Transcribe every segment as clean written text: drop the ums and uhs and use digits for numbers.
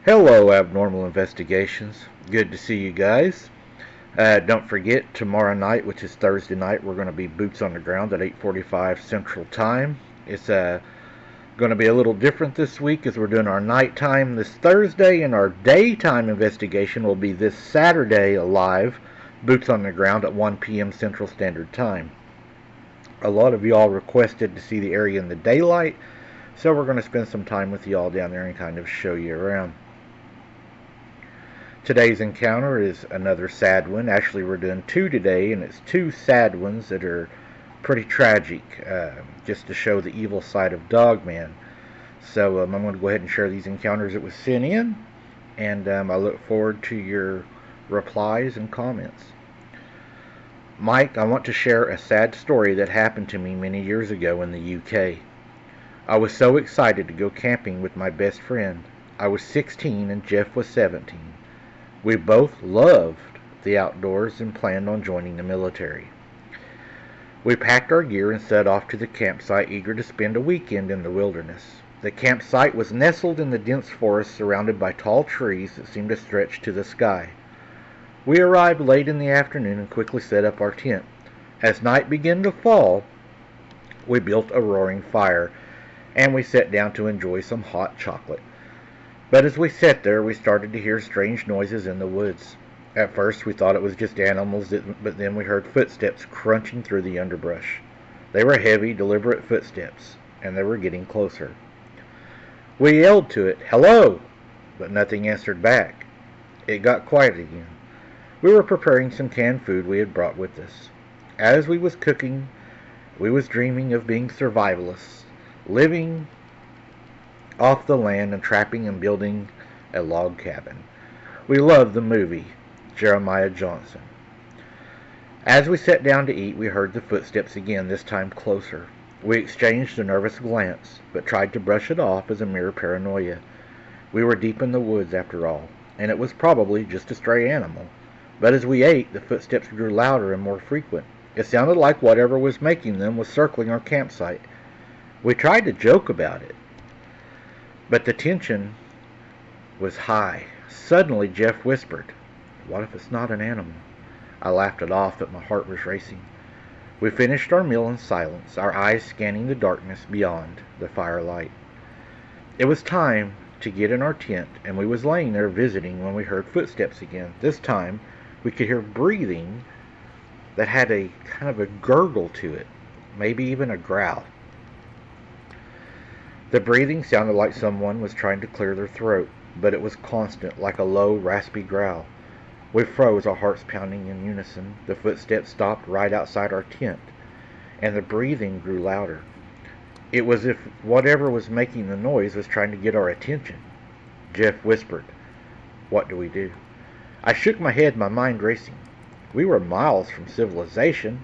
Hello, Abnormal Investigations. Good to see you guys. Don't forget, tomorrow night, which is Thursday night, we're going to be boots on the ground at 8:45 Central Time. It's going to be a little different this week as we're doing our nighttime this Thursday, and our daytime investigation will be this Saturday live, boots on the ground at 1 p.m. Central Standard Time. A lot of y'all requested to see the area in the daylight, so we're going to spend some time with y'all down there and kind of show you around. Today's encounter is another sad one. Actually, we're doing two today, and it's two sad ones that are pretty tragic, just to show the evil side of Dogman. So I'm going to go ahead and share these encounters that was sent in, and I look forward to your replies and comments. Mike, I want to share a sad story that happened to me many years ago in the UK. I was so excited to go camping with my best friend. I was 16 and Jeff was 17. We both loved the outdoors and planned on joining the military. We packed our gear and set off to the campsite, eager to spend a weekend in the wilderness. The campsite was nestled in the dense forest, surrounded by tall trees that seemed to stretch to the sky. We arrived late in the afternoon and quickly set up our tent. As night began to fall, we built a roaring fire, and we sat down to enjoy some hot chocolate. But as we sat there, we started to hear strange noises in the woods. At first, we thought it was just animals, but then we heard footsteps crunching through the underbrush. They were heavy, deliberate footsteps, and they were getting closer. We yelled to it, "Hello!" but nothing answered back. It got quiet again. We were preparing some canned food we had brought with us. As we was cooking, we was dreaming of being survivalists, living off the land and trapping and building a log cabin. We loved the movie Jeremiah Johnson. As we sat down to eat, we heard the footsteps again, this time closer. We exchanged a nervous glance, but tried to brush it off as a mere paranoia. We were deep in the woods after all, and it was probably just a stray animal. But as we ate, the footsteps grew louder and more frequent. It sounded like whatever was making them was circling our campsite. We tried to joke about it, but the tension was high. Suddenly, Jeff whispered, "What if it's not an animal?" I laughed it off, but my heart was racing. We finished our meal in silence, our eyes scanning the darkness beyond the firelight. It was time to get in our tent, and we was laying there visiting when we heard footsteps again. This time, we could hear breathing that had a kind of a gurgle to it, maybe even a growl. The breathing sounded like someone was trying to clear their throat, but it was constant, like a low, raspy growl. We froze, our hearts pounding in unison. The footsteps stopped right outside our tent, and the breathing grew louder. It was as if whatever was making the noise was trying to get our attention. Jeff whispered, "What do we do?" I shook my head, my mind racing. We were miles from civilization,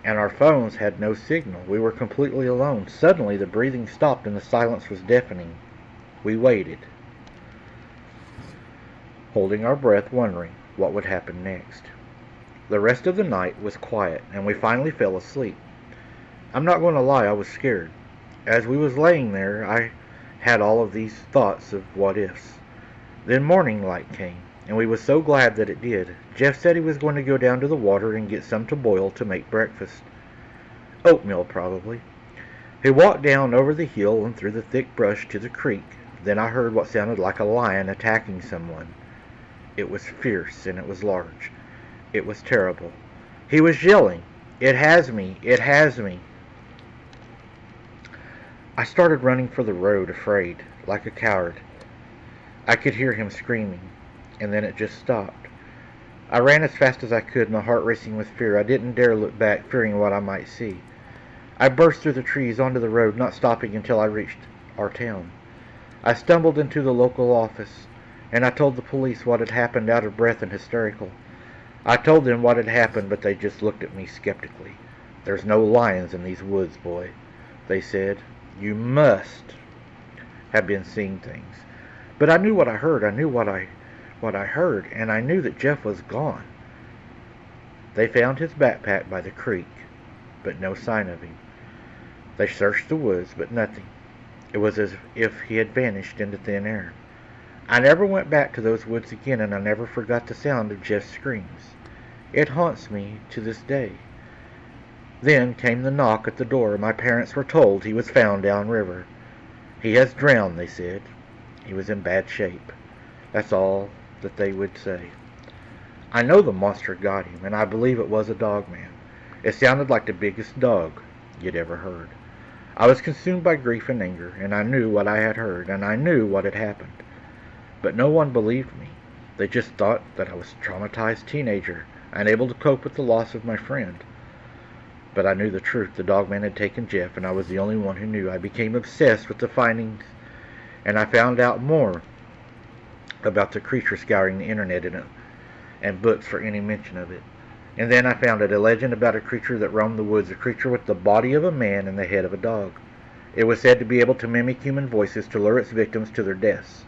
and our phones had no signal. We were completely alone. Suddenly, the breathing stopped and the silence was deafening. We waited, holding our breath, wondering what would happen next. The rest of the night was quiet, and we finally fell asleep. I'm not going to lie, I was scared. As we was laying there, I had all of these thoughts of what-ifs. Then morning light came, and we was so glad that it did. Jeff said he was going to go down to the water and get some to boil to make breakfast. Oatmeal, probably. He walked down over the hill and through the thick brush to the creek. Then I heard what sounded like a lion attacking someone. It was fierce, and it was large. It was terrible. He was yelling, "It has me! It has me!" I started running for the road, afraid, like a coward. I could hear him screaming, and then it just stopped. I ran as fast as I could, my heart racing with fear. I didn't dare look back, fearing what I might see. I burst through the trees onto the road, not stopping until I reached our town. I stumbled into the local office, and I told the police what had happened, out of breath and hysterical. I told them what had happened, but they just looked at me skeptically. "There's no lions in these woods, boy," they said. "You must have been seeing things." But I knew what I heard. I knew what I heard, and I knew that Jeff was gone. They found his backpack by the creek, but no sign of him. They searched the woods, but nothing. It was as if he had vanished into thin air. I never went back to those woods again, and I never forgot the sound of Jeff's screams. It haunts me to this day. Then came the knock at the door. My parents were told he was found downriver. He has drowned, they said. He was in bad shape. That's all that they would say. I know the monster got him, and I believe it was a dogman. It sounded like the biggest dog you'd ever heard. I was consumed by grief and anger, and I knew what I had heard, and I knew what had happened. But no one believed me. They just thought that I was a traumatized teenager, unable to cope with the loss of my friend. But I knew the truth. The dogman had taken Jeff, and I was the only one who knew. I became obsessed with the findings, and I found out more about the creature, scouring the internet and books for any mention of it. And then I found a legend about a creature that roamed the woods, a creature with the body of a man and the head of a dog. It was said to be able to mimic human voices to lure its victims to their deaths.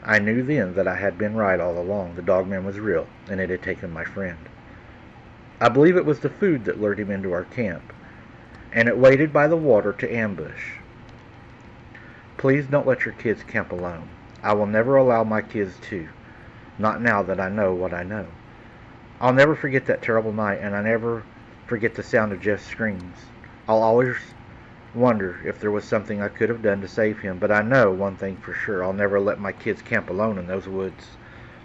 I knew then that I had been right all along. The dogman was real, and it had taken my friend. I believe it was the food that lured him into our camp, and it waited by the water to ambush. Please don't let your kids camp alone. I will never allow my kids to, not now that I know what I know. I'll never forget that terrible night, and I never forget the sound of Jeff's screams. I'll always wonder if there was something I could have done to save him, but I know one thing for sure. I'll never let my kids camp alone in those woods.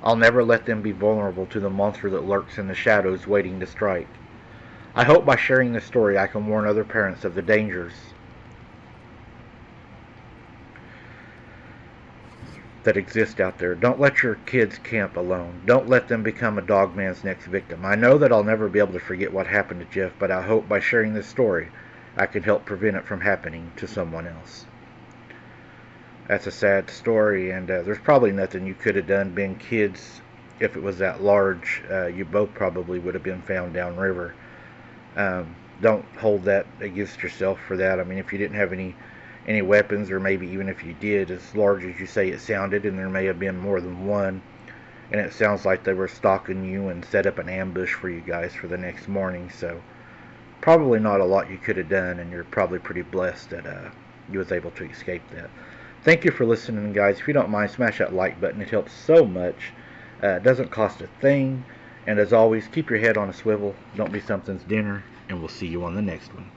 I'll never let them be vulnerable to the monster that lurks in the shadows waiting to strike. I hope by sharing this story I can warn other parents of the dangers that exist out there. Don't let your kids camp alone. Don't let them become a dogman's next victim. I know that I'll never be able to forget what happened to Jeff, but I hope by sharing this story I can help prevent it from happening to someone else. That's a sad story, and there's probably nothing you could have done being kids. If it was that large, you both probably would have been found downriver. Don't hold that against yourself for that. I mean, if you didn't have any weapons, or maybe even if you did, as large as you say it sounded, and there may have been more than one, and it sounds like they were stalking you and set up an ambush for you guys for the next morning, so probably not a lot you could have done, and you're probably pretty blessed that you was able to escape that. Thank you for listening, guys. If you don't mind, smash that like button. It helps so much. It doesn't cost a thing, and as always, keep your head on a swivel. Don't be something's dinner, and we'll see you on the next one.